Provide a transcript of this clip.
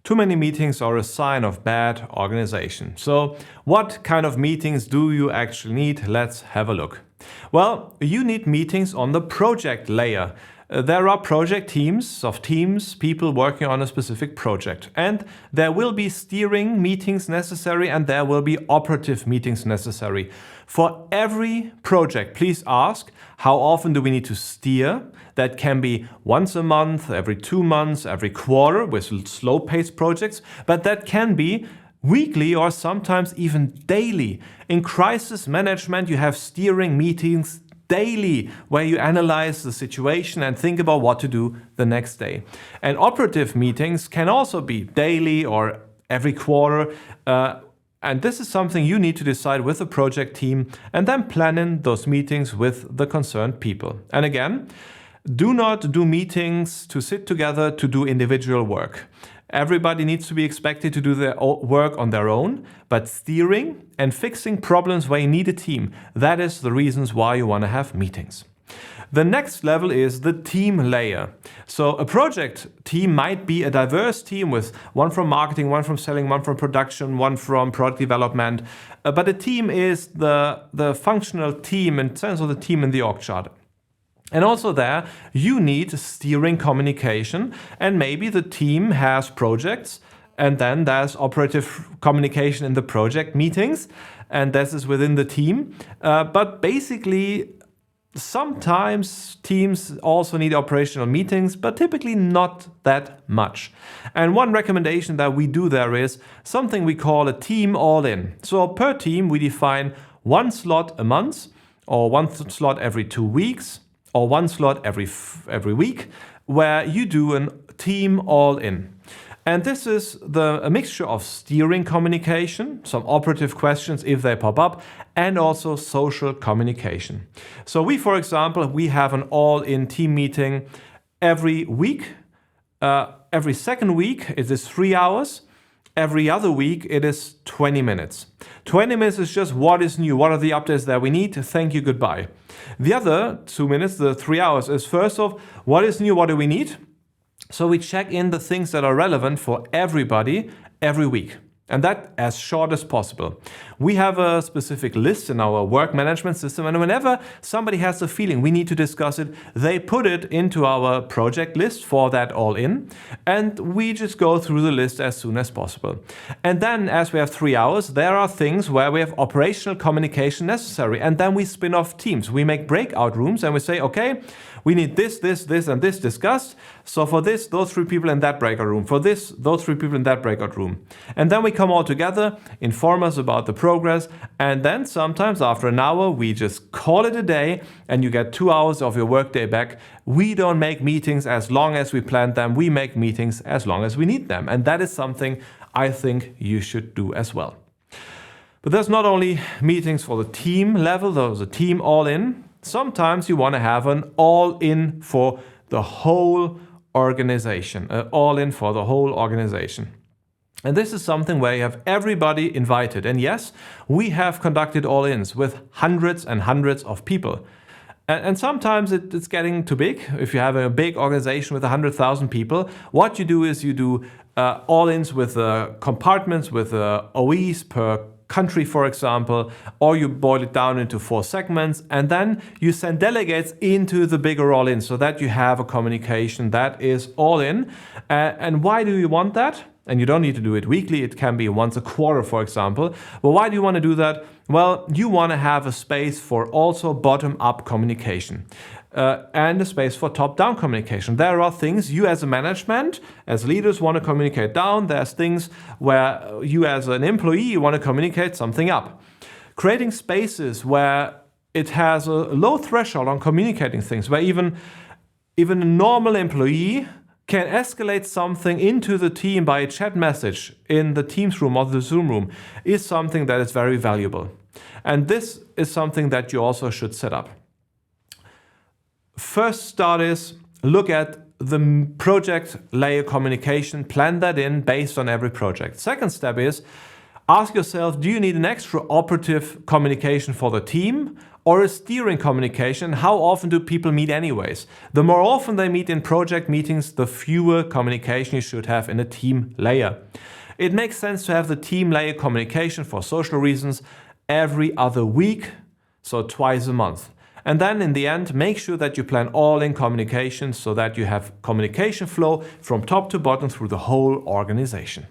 Too many meetings are a sign of bad organization. So what kind of meetings do you actually need? Let's have a look. Well, you need meetings on the project layer. There are project teams, people working on a specific project. And there will be steering meetings necessary and there will be operative meetings necessary. For every project, please ask, how often do we need to steer? That can be once a month, every 2 months, every quarter with slow-paced projects, but that can be weekly or sometimes even daily. In crisis management, you have steering meetings daily where you analyze the situation and think about what to do the next day. And operative meetings can also be daily or every quarter. And this is something you need to decide with the project team and then plan in those meetings with the concerned people. And again, do not do meetings to sit together to do individual work. Everybody needs to be expected to do their work on their own, but steering and fixing problems where you need a team, that is the reasons why you want to have meetings. The next level is the team layer. So a project team might be a diverse team with one from marketing, one from selling, one from production, one from product development. But a team is the functional team in terms of the team in the org chart. And also there, you need steering communication, and maybe the team has projects, and then there's operative communication in the project meetings, and this is within the team. But basically, sometimes teams also need operational meetings, but typically not that much. And one recommendation that we do there is something we call a team all-in. So per team, we define one slot a month, or one slot every 2 weeks, or one slot every week, where you do a team all-in. And this is a mixture of steering communication, some operative questions if they pop up, and also social communication. So for example, we have an all-in team meeting every week. Every second week it is 3 hours. Every other week it is 20 minutes. 20 minutes is just what is new, what are the updates that we need, thank you, goodbye. The other 2 minutes, the 3 hours, is first of what is new, what do we need? So we check in the things that are relevant for everybody every week. And that as short as possible. We have a specific list in our work management system, and whenever somebody has a feeling we need to discuss it, they put it into our project list for that all-in, and we just go through the list as soon as possible. And then as we have 3 hours, there are things where we have operational communication necessary, and then we spin off teams. We make breakout rooms and we say, okay, we need this, and this discussed. So for this, those 3 people in that breakout room. For this, those 3 people in that breakout room. And then we come all together, inform us about the progress, and then sometimes after an hour, we just call it a day and you get 2 hours of your workday back. We don't make meetings as long as we planned them. We make meetings as long as we need them. And that is something I think you should do as well. But there's not only meetings for the team level, there's a team all-in. Sometimes you want to have an all-in for the whole organization, all-in for the whole organization. And this is something where you have everybody invited. And yes, we have conducted all-ins with hundreds and hundreds of people. And sometimes it's getting too big. If you have a big organization with 100,000 people, what you do is you do all-ins with compartments, with OEs per country, for example, or you boil it down into 4 segments, and then you send delegates into the bigger all-in so that you have a communication that is all-in. And why do you want that? And you don't need to do it weekly, it can be once a quarter, for example. But why do you want to do that? Well, you want to have a space for also bottom-up communication. And a space for top-down communication. There are things you as a management, as leaders want to communicate down. There's things where you as an employee want to communicate something up. Creating spaces where it has a low threshold on communicating things, where even a normal employee can escalate something into the team by a chat message in the Teams room or the Zoom room is something that is very valuable. And this is something that you also should set up. First start is look at the project layer communication, plan that in based on every project. Second step is Ask yourself, do you need an extra operative communication for the team or a steering communication? How often do people meet anyways? The more often they meet in project meetings, the fewer communication you should have in a team layer. It makes sense to have the team layer communication for social reasons every other week, so twice a month. And then in the end, make sure that you plan all in communication so that you have communication flow from top to bottom through the whole organization.